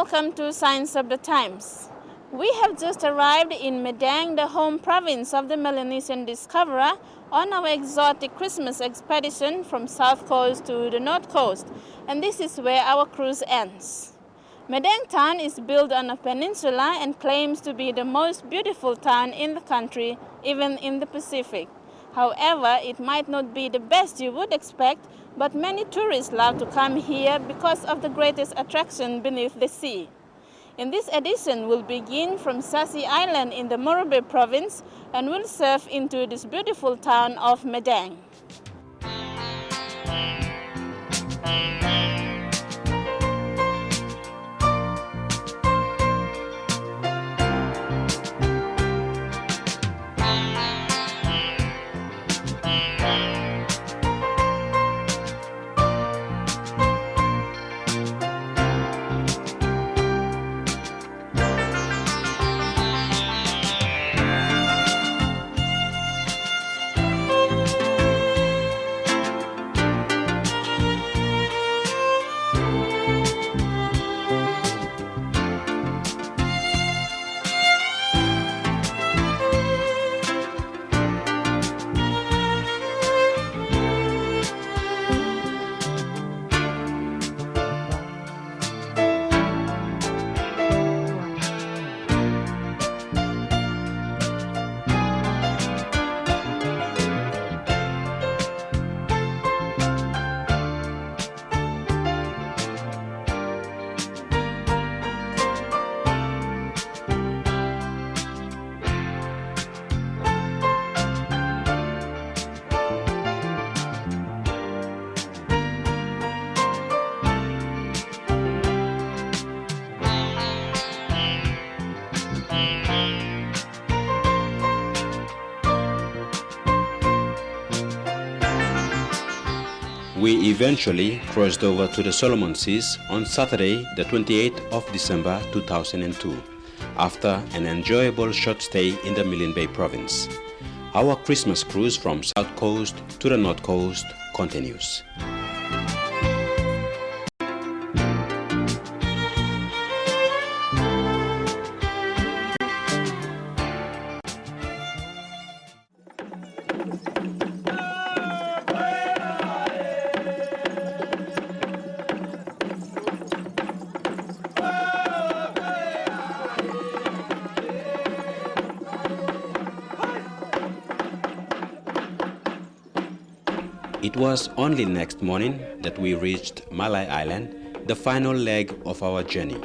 Welcome to Signs of the Times. We have just arrived in Medang, the home province of the Melanesian discoverer, on our exotic Christmas expedition from south coast to the north coast, and this is where our cruise ends. Medang town is built on a peninsula and claims to be the most beautiful town in the country, even in the Pacific. However, it might not be the best you would expect, but many tourists love to come here because of the greatest attraction beneath the sea. In this edition, we'll begin from Sasi Island in the Morobe province and we'll surf into this beautiful town of Medang. We eventually crossed over to the Solomon Seas on Saturday, the 28th of December 2002, after an enjoyable short stay in the Milne Bay province. Our Christmas cruise from South Coast to the North Coast continues. It was only next morning that we reached Malay Island, the final leg of our journey.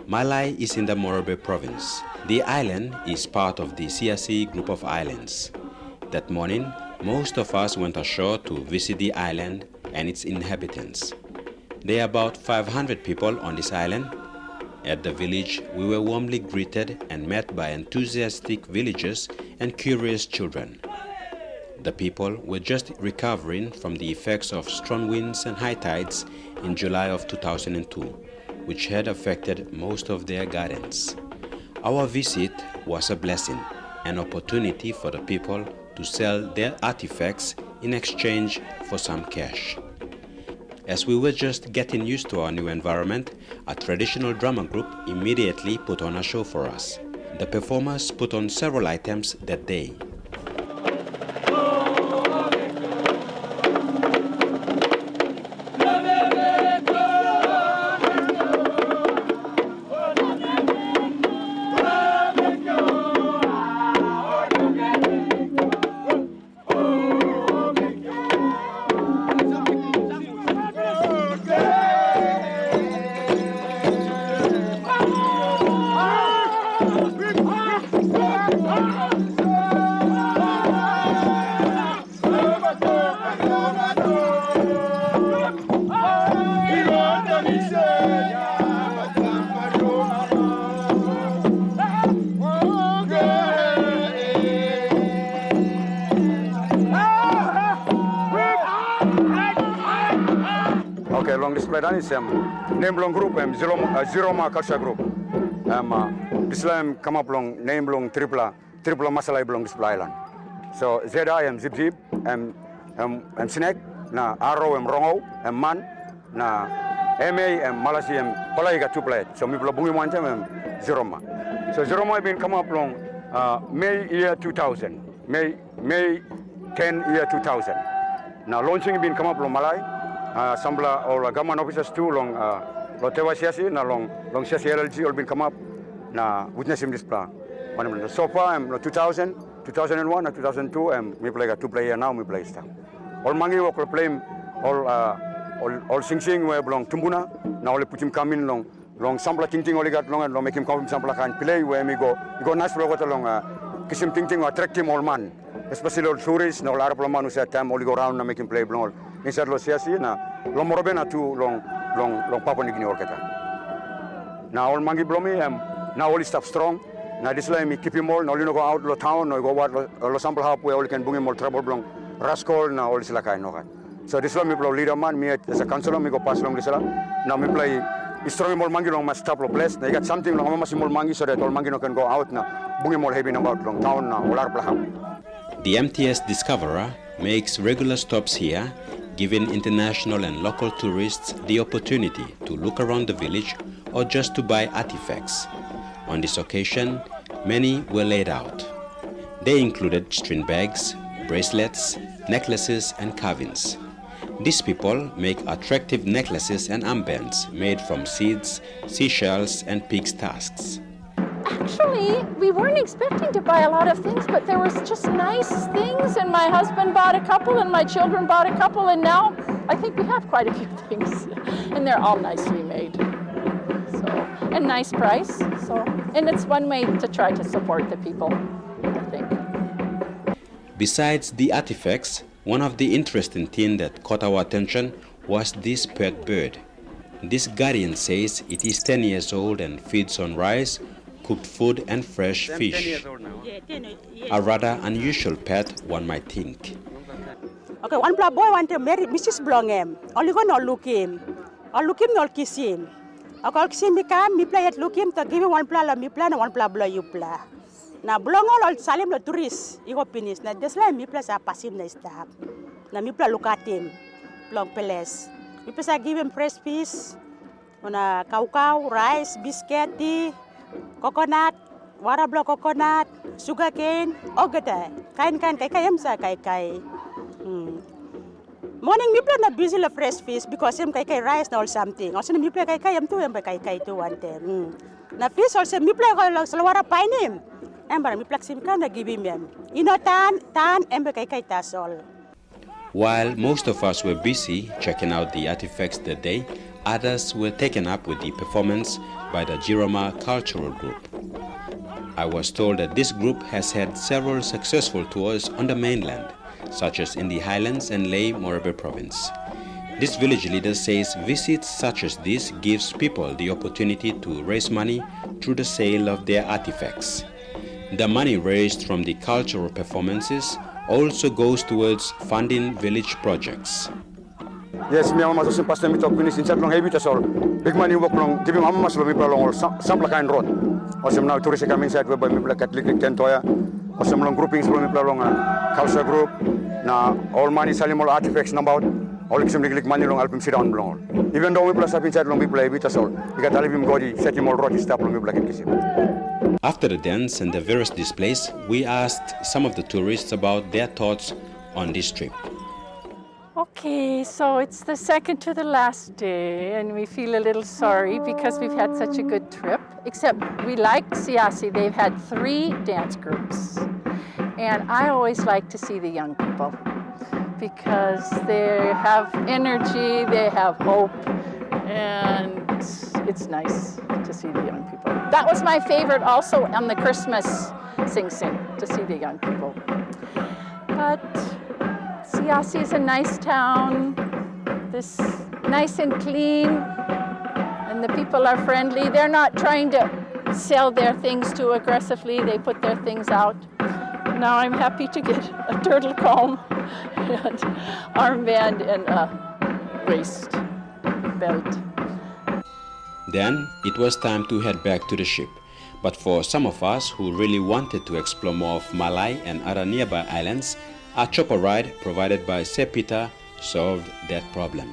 Malay is in the Morobe province. The island is part of the CRC group of islands. That morning, most of us went ashore to visit the island and its inhabitants. There are about 500 people on this island. At the village, we were warmly greeted and met by enthusiastic villagers and curious children. The people were just recovering from the effects of strong winds and high tides in July of 2002, which had affected most of their gardens. Our visit was a blessing, an opportunity for the people to sell their artifacts in exchange for some cash. As we were just getting used to our new environment, a traditional drama group immediately put on a show for us. The performers put on several items that day. Okay, long display dan isem name long group Ziroma Culture Group. Islam come up long name long tripla masalah belong display island. So Zeda zip snake na arrow rongo man na MA and Malasi and Palaiga two plate. So people bungi mantem and Zeroma. So Zeroma been come up long May year 2000. May 10 year 2000. Now launching been come up long Malai. Sambla all government officers too long Lotewa Siasi na long Siasi LLG all been come up na witness him this plan. So far I'm 2000, 2001 and 2002 and we play a two player now we play stuff. All mangi will play all sing we belong Tumbuna now we put him come in long sampla ting only got long and long make him come sampla can play where we go nice for what long kisim ting attract him all man especially all tourists no lot of man who said time only go around and make him play long inside lo Siasi na long morobena too long Papua New Guinea orketa. Now all mangi blomi now all stuff strong. Now this time we keep him all. Now you go out lo town, no go what lo sample hub where all can bring him all trouble belong. Rascal now all sila kain no kan. So this time we play leader man. Me as a councillor me go pass along this lah. Now we play strong more mangi long must stop lo place. Now you got something long must more mangi so that all mangi no can go out na bring him all heavy about long town now all arpla hub. The MTS Discoverer makes regular stops here, giving international and local tourists the opportunity to look around the village or just to buy artifacts. On this occasion, many were laid out. They included string bags, bracelets, necklaces and carvings. These people make attractive necklaces and armbands made from seeds, seashells and pig's tusks. Actually, we weren't expecting to buy a lot of things, but there was just nice things, and my husband bought a couple and my children bought a couple, and now I think we have quite a few things, and they're all nicely made. So, and nice price, so, and it's one way to try to support the people, I think. Besides the artifacts, one of the interesting things that caught our attention was this pet bird. This guardian says it is 10 years old and feeds on rice, cooked food and fresh fish. A rather unusual pet, one might think. Okay, one boy want to marry Mrs. Blongem. Only go no look him. Or look him, no kiss him. I call him, me come, me play it, look him, to give him one pla, me plan, one pla, blow you pla. Now, Blong all salim the tourists, you go finish. Now, this line, me plus a pass him nice stuff. Now, me pla look at him, Blong Peles. Me plus I give him fresh fish, on a cow, rice, biscuit, tea, coconut, water block coconut, sugar cane, ogata, kai sa kai. Morning me play na busy la fresh fish because him kai rice or something. Also me play kai am too kai too one time. Na fish also me play ko salwara pain him. Ember me plak sim kan give him. Tan ember kai tasol. While most of us were busy checking out the artifacts that day, others were taken up with the performance by the Jiroma Cultural Group. I was told that this group has had several successful tours on the mainland, such as in the Highlands and Ley Morobe province. This village leader says visits such as this gives people the opportunity to raise money through the sale of their artifacts. The money raised from the cultural performances also goes towards funding village projects. Yes, me ama maso pastor mi talk finish inside long heavy tasol. Big money work long giving ama maso mi long sample kind road. Osem now tourist come inside where mi play Catholic tentoya. Osem long groupings mi play long culture group. Na all money salim all artifacts number. All kisem lik money long album sit down long. Even though we plus up inside long mi play bit tasol. We got album godi set him all road stuff long mi play kisem. After the dance and the various displays, we asked some of the tourists about their thoughts on this trip. Okay, so it's the second to the last day, and we feel a little sorry because we've had such a good trip. Except we like Siasi. They've had 3 dance groups, and I always like to see the young people because they have energy, they have hope, and it's nice to see the young people. That was my favorite also on the Christmas sing-sing, to see the young people. But Siasi is a nice town, this nice and clean, and the people are friendly. They're not trying to sell their things too aggressively. They put their things out. Now I'm happy to get a turtle comb and armband and a waist belt. Then it was time to head back to the ship. But for some of us who really wanted to explore more of Malai and other nearby islands, a chopper ride provided by Sir Peter solved that problem.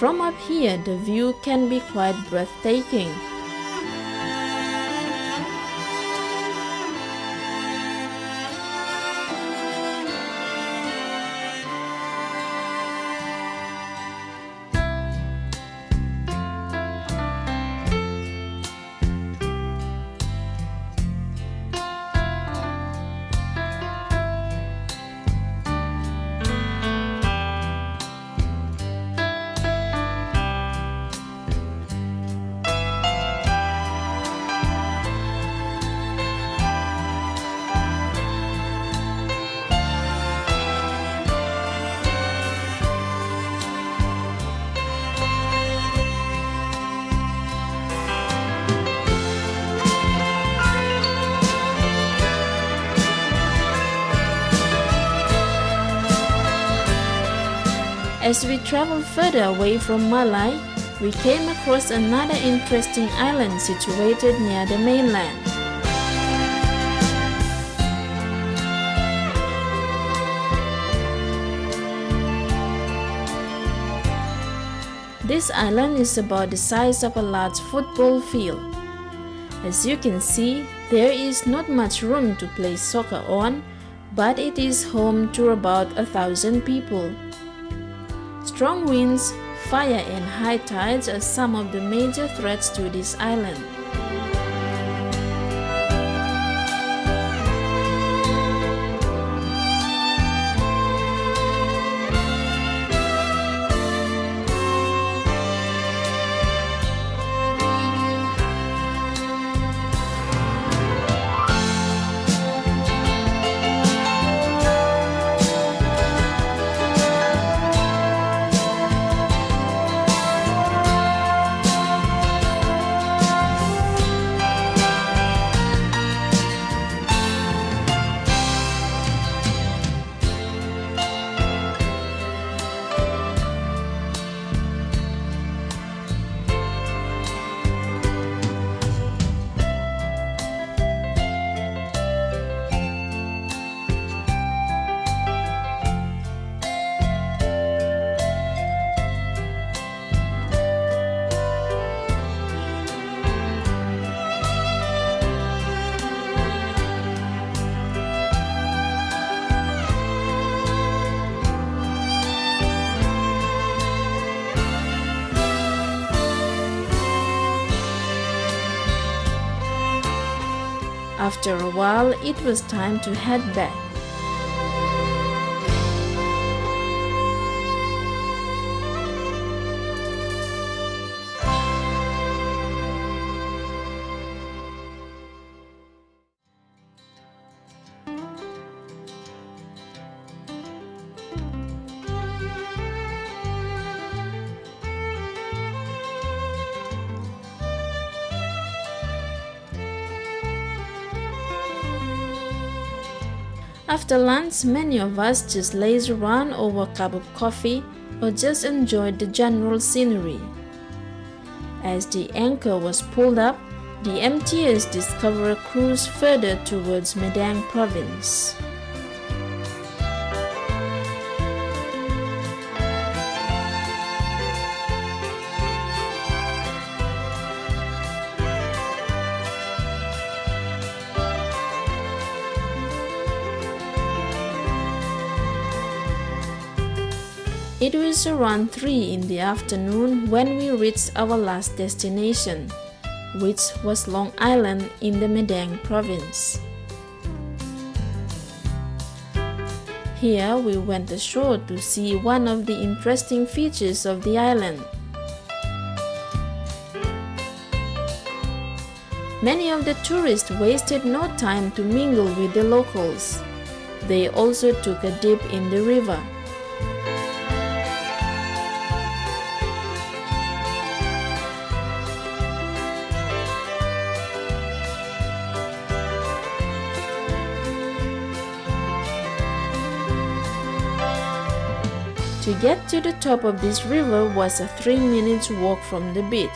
From up here, the view can be quite breathtaking. As we traveled further away from Malai, we came across another interesting island situated near the mainland. This island is about the size of a large football field. As you can see, there is not much room to play soccer on, but it is home to about 1,000 people. Strong winds, fire and high tides are some of the major threats to this island. After a while, it was time to head back. After lunch, many of us just lazed around over a cup of coffee or just enjoyed the general scenery. As the anchor was pulled up, the MTS discovered a cruise further towards Madang province. It was around 3 in the afternoon when we reached our last destination, which was Long Island in the Madang province. Here we went ashore to see one of the interesting features of the island. Many of the tourists wasted no time to mingle with the locals. They also took a dip in the river. To get to the top of this river was a 3-minute walk from the beach.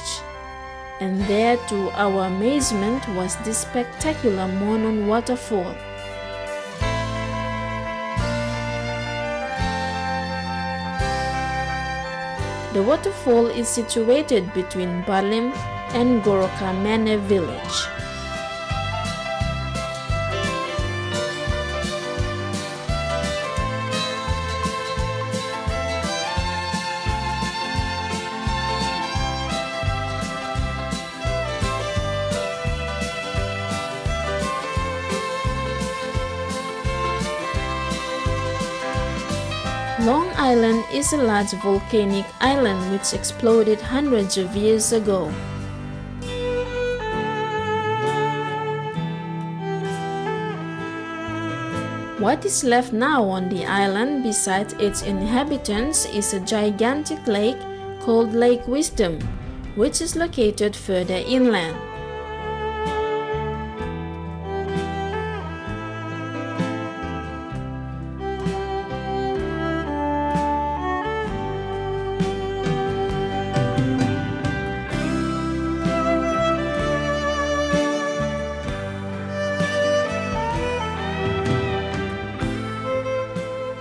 And there, to our amazement, was this spectacular Monon waterfall. The waterfall is situated between Balim and Gorokamene village. Long Island is a large volcanic island which exploded hundreds of years ago. What is left now on the island besides its inhabitants is a gigantic lake called Lake Wisdom, which is located further inland.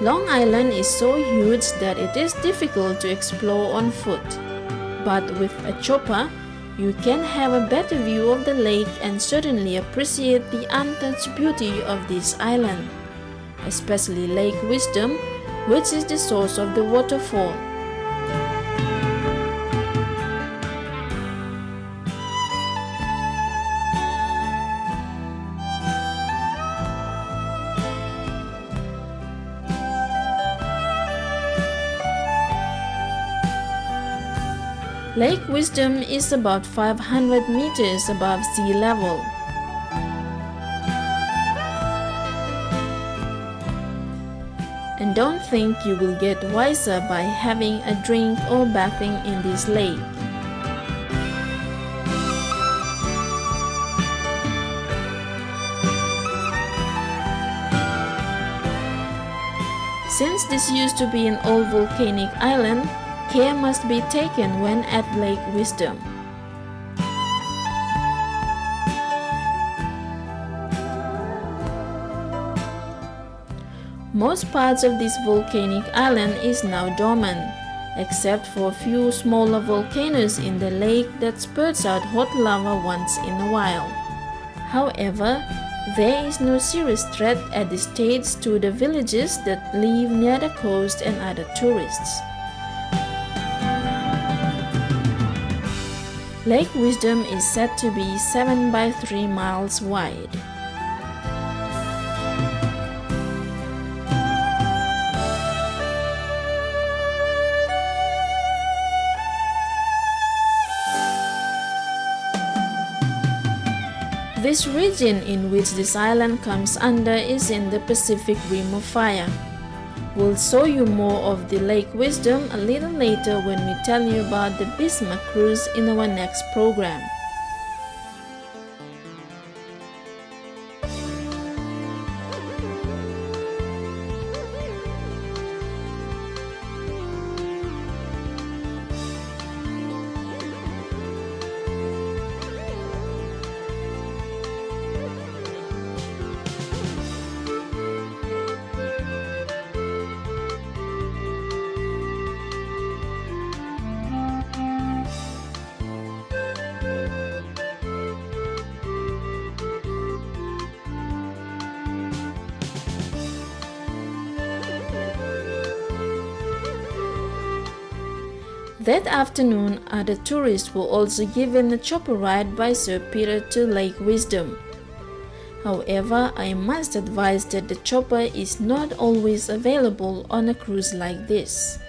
Long Island is so huge that it is difficult to explore on foot, but with a chopper, you can have a better view of the lake and certainly appreciate the untouched beauty of this island, especially Lake Wisdom, which is the source of the waterfall. Lake Wisdom is about 500 meters above sea level. And don't think you will get wiser by having a drink or bathing in this lake. Since this used to be an old volcanic island, care must be taken when at Lake Wisdom. Most parts of this volcanic island is now dormant, except for a few smaller volcanoes in the lake that spurts out hot lava once in a while. However, there is no serious threat at this stage to the villages that live near the coast and other tourists. Lake Wisdom is said to be 7 by 3 miles wide. This region in which this island comes under is in the Pacific Rim of Fire. We'll show you more of the Lake Wisdom a little later when we tell you about the Bismarck cruise in our next program. That afternoon, other tourists were also given a chopper ride by Sir Peter to Lake Wisdom. However, I must advise that the chopper is not always available on a cruise like this.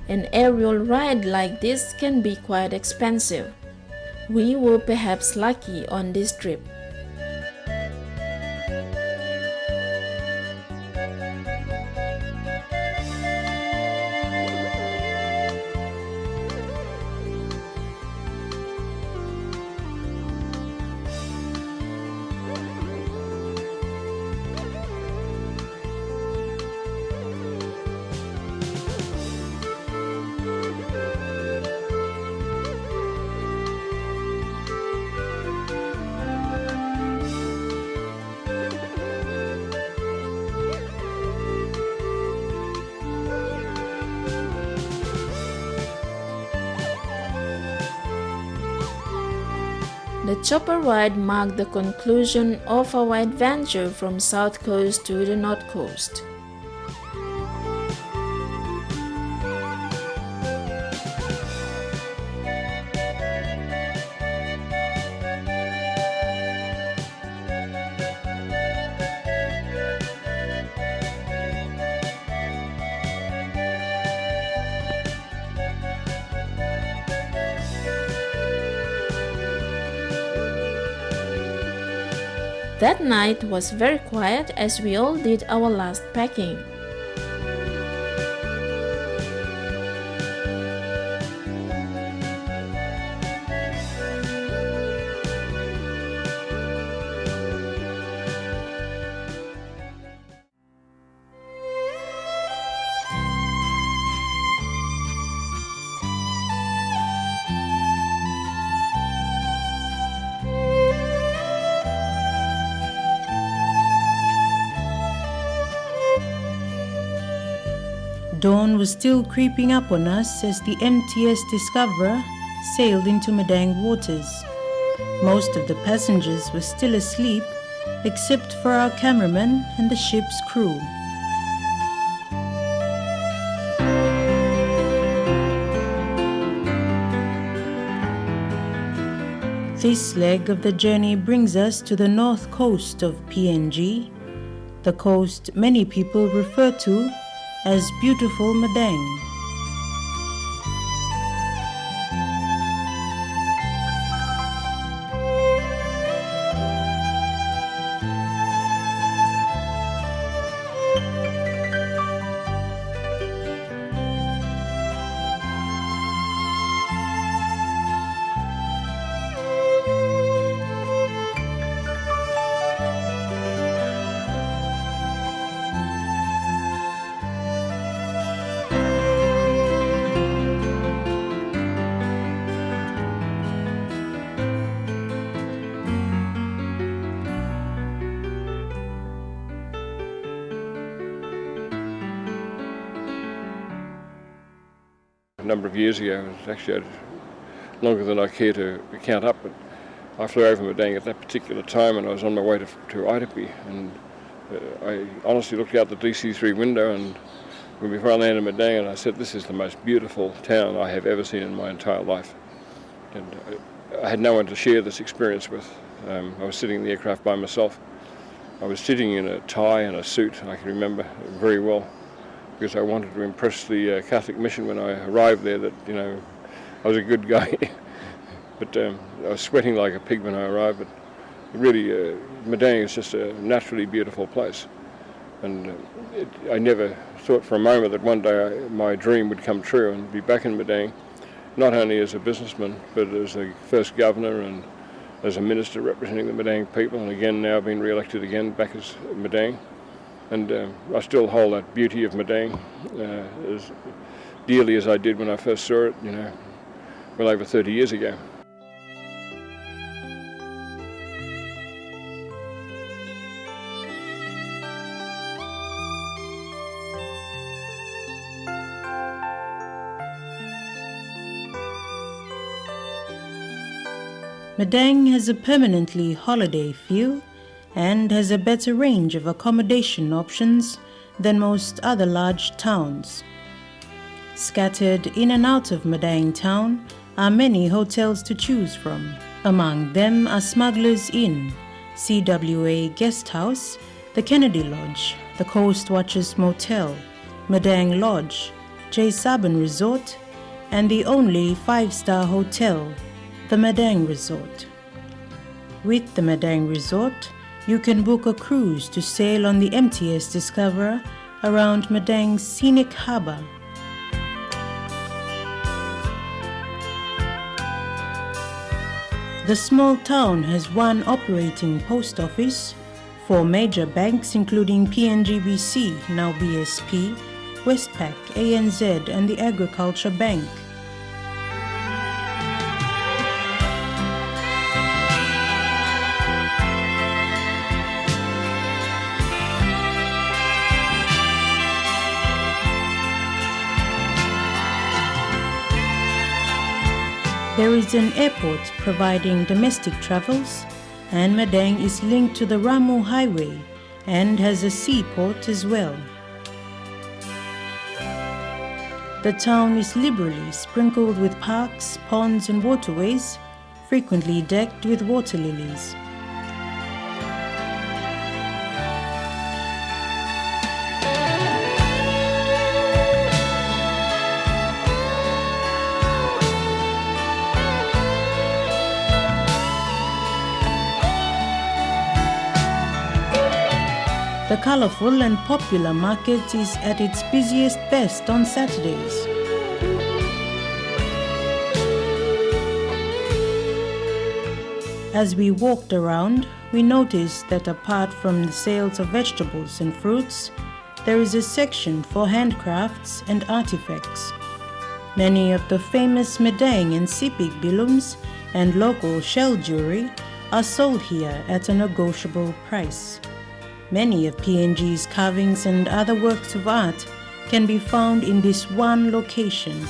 An aerial ride like this can be quite expensive. We were perhaps lucky on this trip. The chopper ride marked the conclusion of our adventure from South Coast to the North Coast. That night was very quiet as we all did our last packing. Dawn was still creeping up on us as the MTS Discoverer sailed into Madang waters. Most of the passengers were still asleep, except for our cameraman and the ship's crew. This leg of the journey brings us to the north coast of PNG, the coast many people refer to as beautiful Madang. A number of years ago, it was actually longer than I care to count up, but I flew over Madang at that particular time and I was on my way to Aitapi, and I honestly looked out the DC-3 window and before I landed in Madang, and I said, this is the most beautiful town I have ever seen in my entire life. And I had no one to share this experience with. I was sitting in the aircraft by myself. I was sitting in a tie and a suit, I can remember very well, because I wanted to impress the Catholic mission when I arrived there that, you know, I was a good guy. But I was sweating like a pig when I arrived. But really, Madang is just a naturally beautiful place. And I never thought for a moment that one day my dream would come true and be back in Madang, not only as a businessman, but as the first governor and as a minister representing the Madang people, and again now being re-elected again back as Madang. And I still hold that beauty of Madang as dearly as I did when I first saw it, you know, well over 30 years ago. Madang has a permanently holiday feel and has a better range of accommodation options than most other large towns. Scattered in and out of Madang town are many hotels to choose from. Among them are Smugglers Inn, CWA Guest House, the Kennedy Lodge, the Coast Watchers Motel, Madang Lodge, J. Saban Resort, and the only 5-star hotel, the Madang Resort. With the Madang Resort, you can book a cruise to sail on the MTS Discoverer around Madang's scenic harbour. The small town has one operating post office, 4 major banks including PNGBC, now BSP, Westpac, ANZ and the Agriculture Bank. There is an airport providing domestic travels, and Madang is linked to the Ramu Highway and has a seaport as well. The town is liberally sprinkled with parks, ponds and waterways, frequently decked with water lilies. The colorful and popular market is at its busiest best on Saturdays. As we walked around, we noticed that apart from the sales of vegetables and fruits, there is a section for handcrafts and artifacts. Many of the famous Madang and Sipig bilums and local shell jewelry are sold here at a negotiable price. Many of PNG's carvings and other works of art can be found in this one location.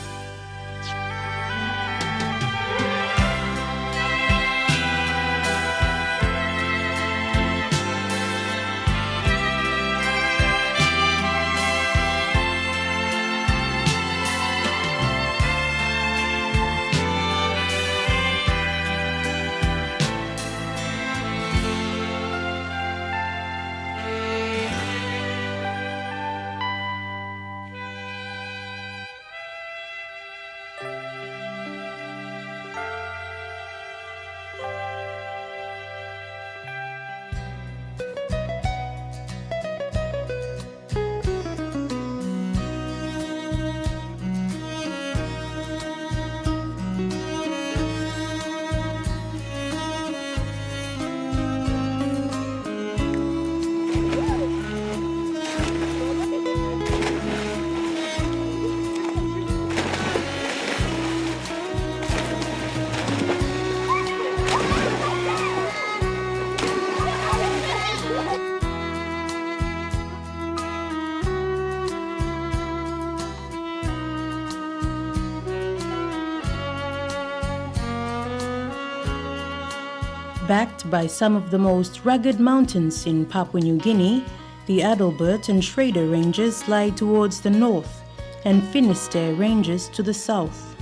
Backed by some of the most rugged mountains in Papua New Guinea, the Adalbert and Schrader Ranges lie towards the north and Finisterre Ranges to the south.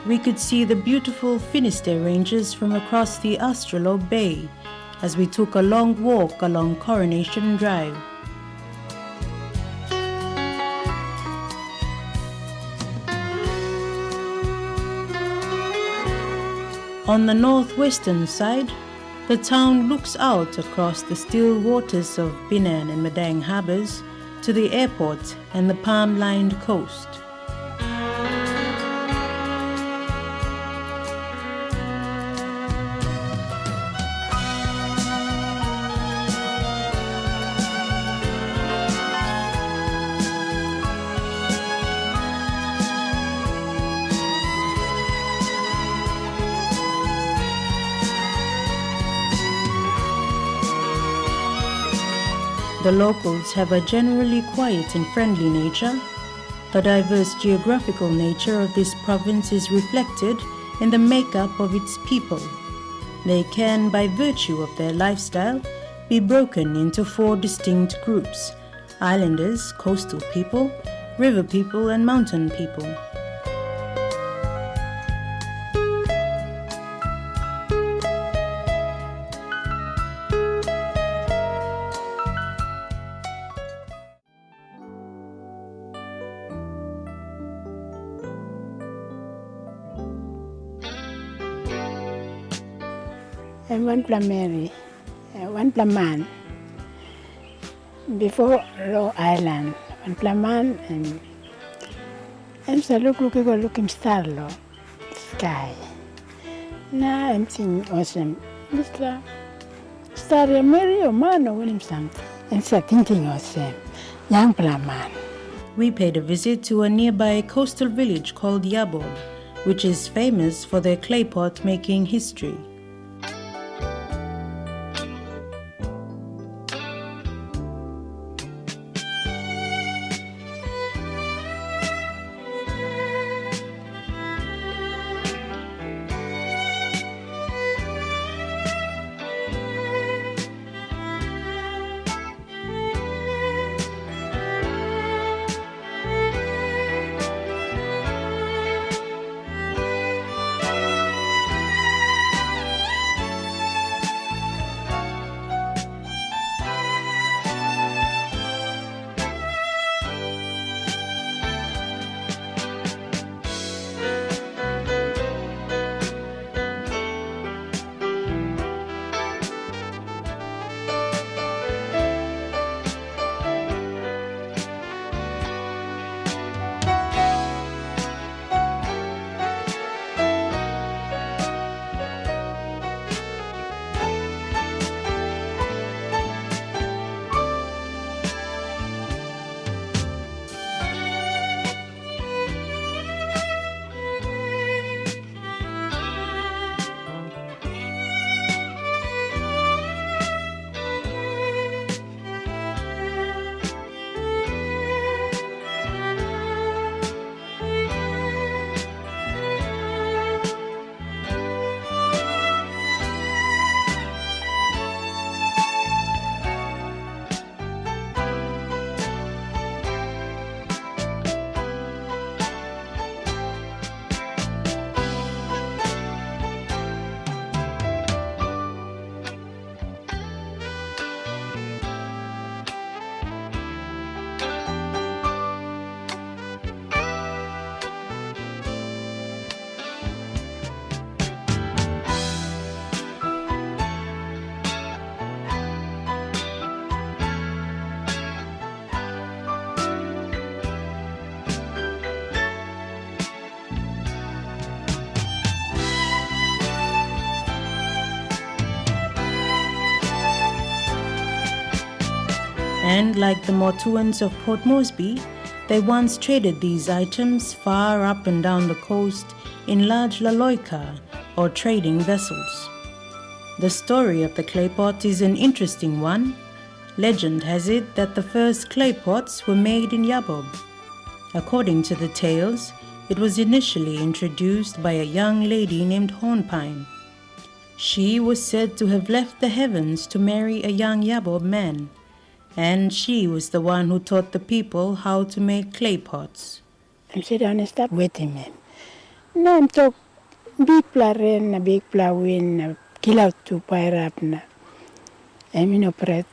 We could see the beautiful Finisterre Ranges from across the Astrolabe Bay as we took a long walk along Coronation Drive. On the northwestern side, the town looks out across the still waters of Binan and Madang harbours to the airport and the palm-lined coast. The locals have a generally quiet and friendly nature. The diverse geographical nature of this province is reflected in the makeup of its people. They can, by virtue of their lifestyle, be broken into 4 distinct groups: islanders, coastal people, river people, and mountain people. And one Mary, one man. Before Low Island, one man and so looking star sky. Now I'm seeing awesome. Mr. Star Mary or man or him something. And so thinking awesome. Young man. We paid a visit to a nearby coastal village called Yabob, which is famous for their clay pot making history. and like the Motuans of Port Moresby, they once traded these items far up and down the coast in large laloika or trading vessels. The story of the clay pot is an interesting one. Legend has it that the first clay pots were made in Yabob. According to the tales, it was initially introduced by a young lady named Hornpine. She was said to have left the heavens to marry a young Yabob man, and she was the one who taught the people how to make clay pots. I'm sit down and start waiting, man. Now I'm talk big plaren, a big plawin, kill out to fire up na. I'm in operate,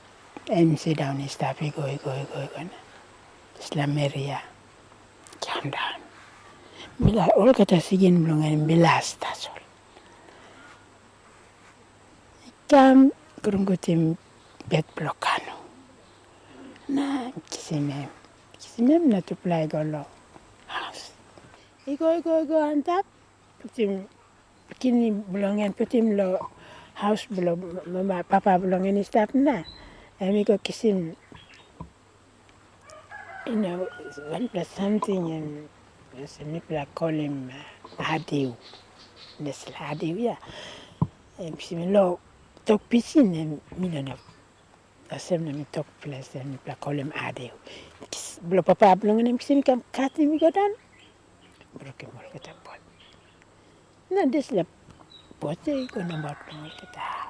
I'm sit down and start go. Slameria. Calm down. Bila all kata sigin blongan bilas tasol. Kam kurungutim bet blokano. Na kisimem na to play golo house. Igo antap putim kini blongan putim lo house blo mama papa blongan stap na. Emi go kisim one plus something and people call him Adeu. This Adeu, yeah. And she low talk pitching and million of the same talk place and people call him Adeu. Blow papa blong and him come cut him go down. Broken more get a pot. No, this la pot go number more get a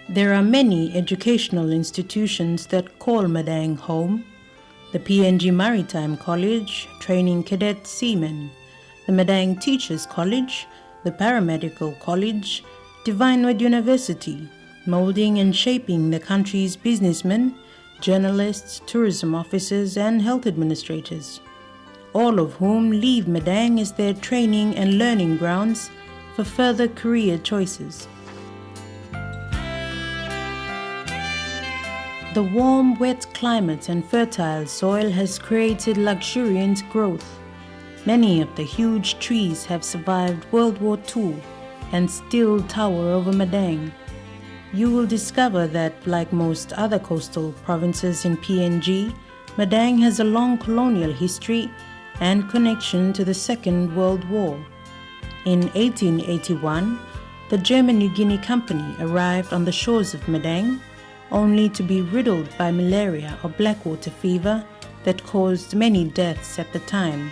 There are many educational institutions that call Madang home. The PNG Maritime College, training cadet seamen, the Madang Teachers College, the Paramedical College, Divinewood University, molding and shaping the country's businessmen, journalists, tourism officers and health administrators, all of whom leave Madang as their training and learning grounds for further career choices. The warm, wet climate and fertile soil has created luxuriant growth. Many of the huge trees have survived World War II and still tower over Madang. You will discover that, like most other coastal provinces in PNG, Madang has a long colonial history and connection to the Second World War. In 1881, the German New Guinea Company arrived on the shores of Madang, only to be riddled by malaria or blackwater fever that caused many deaths at the time.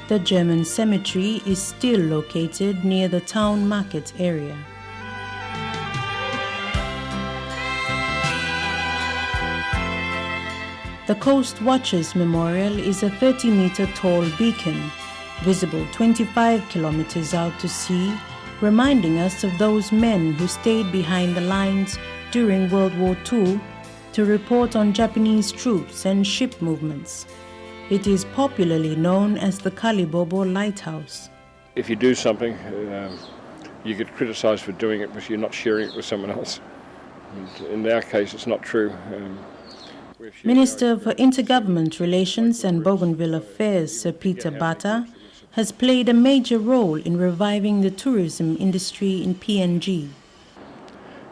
The German cemetery is still located near the town market area. The Coast Watchers Memorial is a 30-meter tall beacon, visible 25 kilometers out to sea, reminding us of those men who stayed behind the lines during World War II to report on Japanese troops and ship movements. It is popularly known as the Kalibobo Lighthouse. If you do something, you get criticised for doing it because you're not sharing it with someone else. And in our case, it's not true. Minister for Intergovernment Relations and Bougainville Affairs, Sir Peter Bata, has played a major role in reviving the tourism industry in PNG.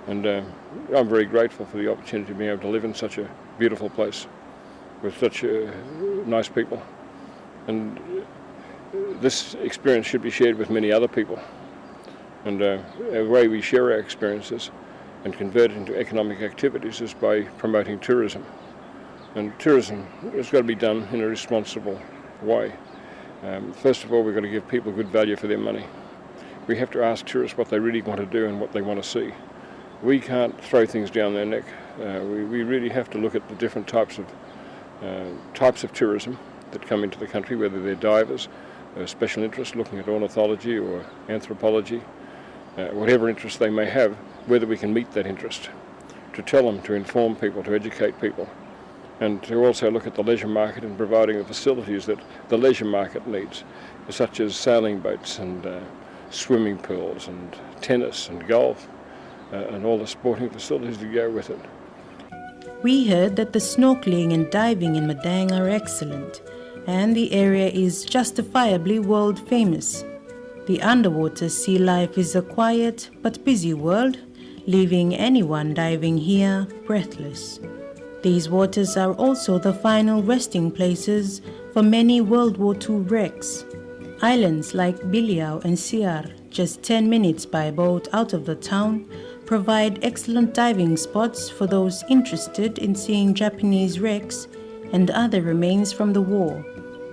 And I'm very grateful for the opportunity to be able to live in such a beautiful place with such nice people. And this experience should be shared with many other people. And the way we share our experiences and convert it into economic activities is by promoting tourism. And tourism has got to be done in a responsible way. First of all, we've got to give people good value for their money. We have to ask tourists what they really want to do and what they want to see. We can't throw things down their neck. We really have to look at the different types of tourism that come into the country, whether they're divers, special interests looking at ornithology or anthropology, whatever interest they may have, whether we can meet that interest, to tell them, to inform people, to educate people, and to also look at the leisure market and providing the facilities that the leisure market needs, such as sailing boats and swimming pools and tennis and golf. And all the sporting facilities that go with it. We heard that the snorkeling and diving in Madang are excellent, and the area is justifiably world famous. The underwater sea life is a quiet but busy world, leaving anyone diving here breathless. These waters are also the final resting places for many World War II wrecks. Islands like Biliau and Siar, just 10 minutes by boat out of the town, provide excellent diving spots for those interested in seeing Japanese wrecks and other remains from the war.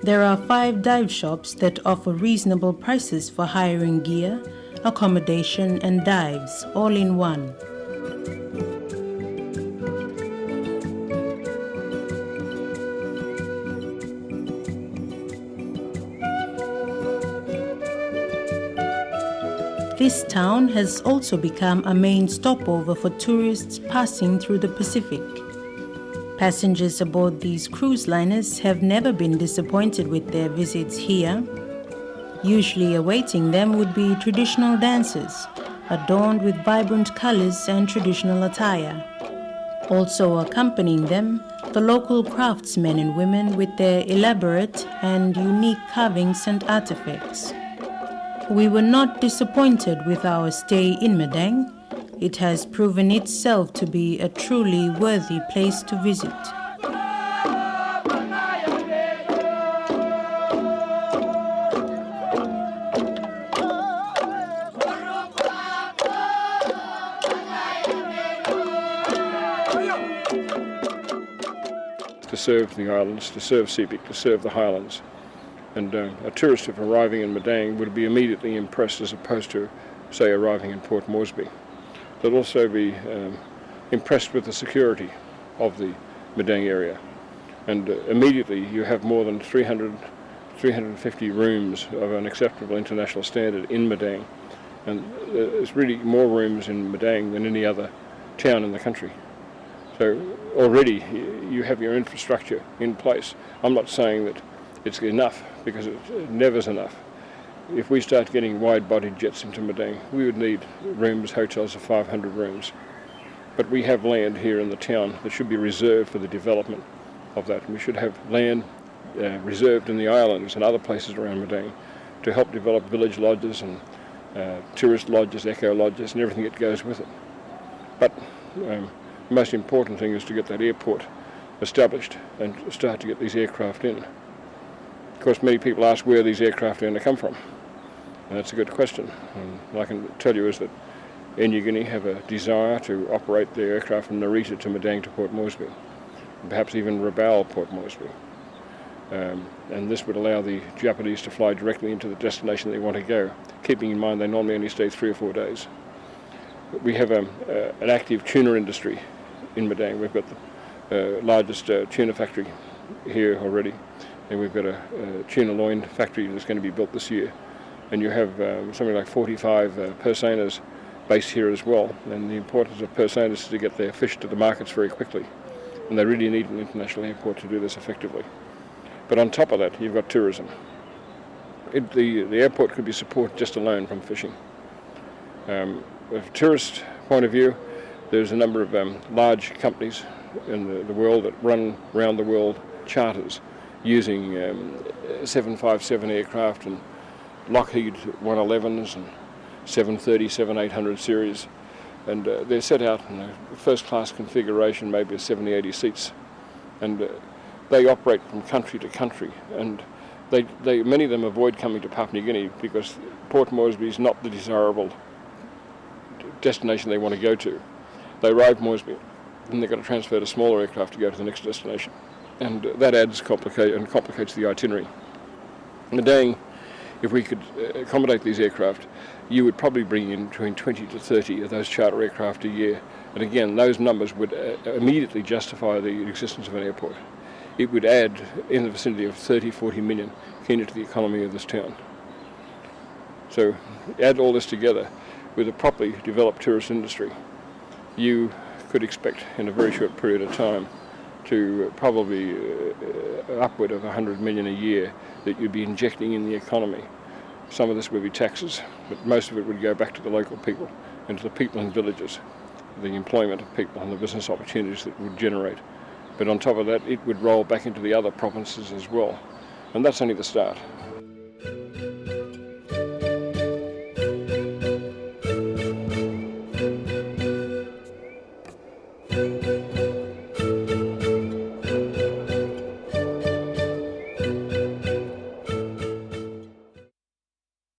There are 5 dive shops that offer reasonable prices for hiring gear, accommodation and dives all in one. This town has also become a main stopover for tourists passing through the Pacific. Passengers aboard these cruise liners have never been disappointed with their visits here. Usually awaiting them would be traditional dances, adorned with vibrant colors and traditional attire. Also accompanying them, the local craftsmen and women with their elaborate and unique carvings and artifacts. We were not disappointed with our stay in Madang. It has proven itself to be a truly worthy place to visit. To serve the islands, to serve Sepik, to serve the highlands. And a tourist, if arriving in Madang, would be immediately impressed as opposed to, say, arriving in Port Moresby. They'll also be impressed with the security of the Madang area. And immediately you have more than 350 rooms of an acceptable international standard in Madang. And there's really more rooms in Madang than any other town in the country. So already you have your infrastructure in place. I'm not saying that it's enough, because it never's enough. If we start getting wide-bodied jets into Madang, we would need rooms, hotels of 500 rooms. But we have land here in the town that should be reserved for the development of that. We should have land reserved in the islands and other places around Madang to help develop village lodges and tourist lodges, eco lodges, and everything that goes with it. But the most important thing is to get that airport established and start to get these aircraft in. Of course, many people ask where these aircraft are going to come from, and that's a good question. And I can tell you is that Air Niugini have a desire to operate their aircraft from Narita to Madang to Port Moresby, and perhaps even Rabaul, Port Moresby. And this would allow the Japanese to fly directly into the destination they want to go, keeping in mind they normally only stay 3 or 4 days. We have an active tuna industry in Madang. We've got the largest tuna factory here already. And we've got a tuna loin factory that's going to be built this year. And you have something like 45 purseaners based here as well. And the importance of purseaners is to get their fish to the markets very quickly. And they really need an international airport to do this effectively. But on top of that, you've got tourism. The airport could be supported just alone from fishing. From a tourist point of view, there's a number of large companies in the world that run around the world charters using 757 aircraft and Lockheed 111s and 730, 7800 series. And they're set out in a first-class configuration, maybe 70, 80 seats. And they operate from country to country. And many of them avoid coming to Papua New Guinea because Port Moresby is not the desirable destination they want to go to. They arrive in Moresby, and they've got to transfer to smaller aircraft to go to the next destination. And that adds complicates the itinerary. Madang, if we could accommodate these aircraft, you would probably bring in between 20 to 30 of those charter aircraft a year. And again, those numbers would immediately justify the existence of an airport. It would add in the vicinity of 30, 40 million kina to the economy of this town. So add all this together with a properly developed tourist industry, you could expect in a very short period of time to probably upward of 100 million a year that you'd be injecting in the economy. Some of this would be taxes, but most of it would go back to the local people and to the people in villages, the employment of people and the business opportunities that it would generate. But on top of that, it would roll back into the other provinces as well. And that's only the start.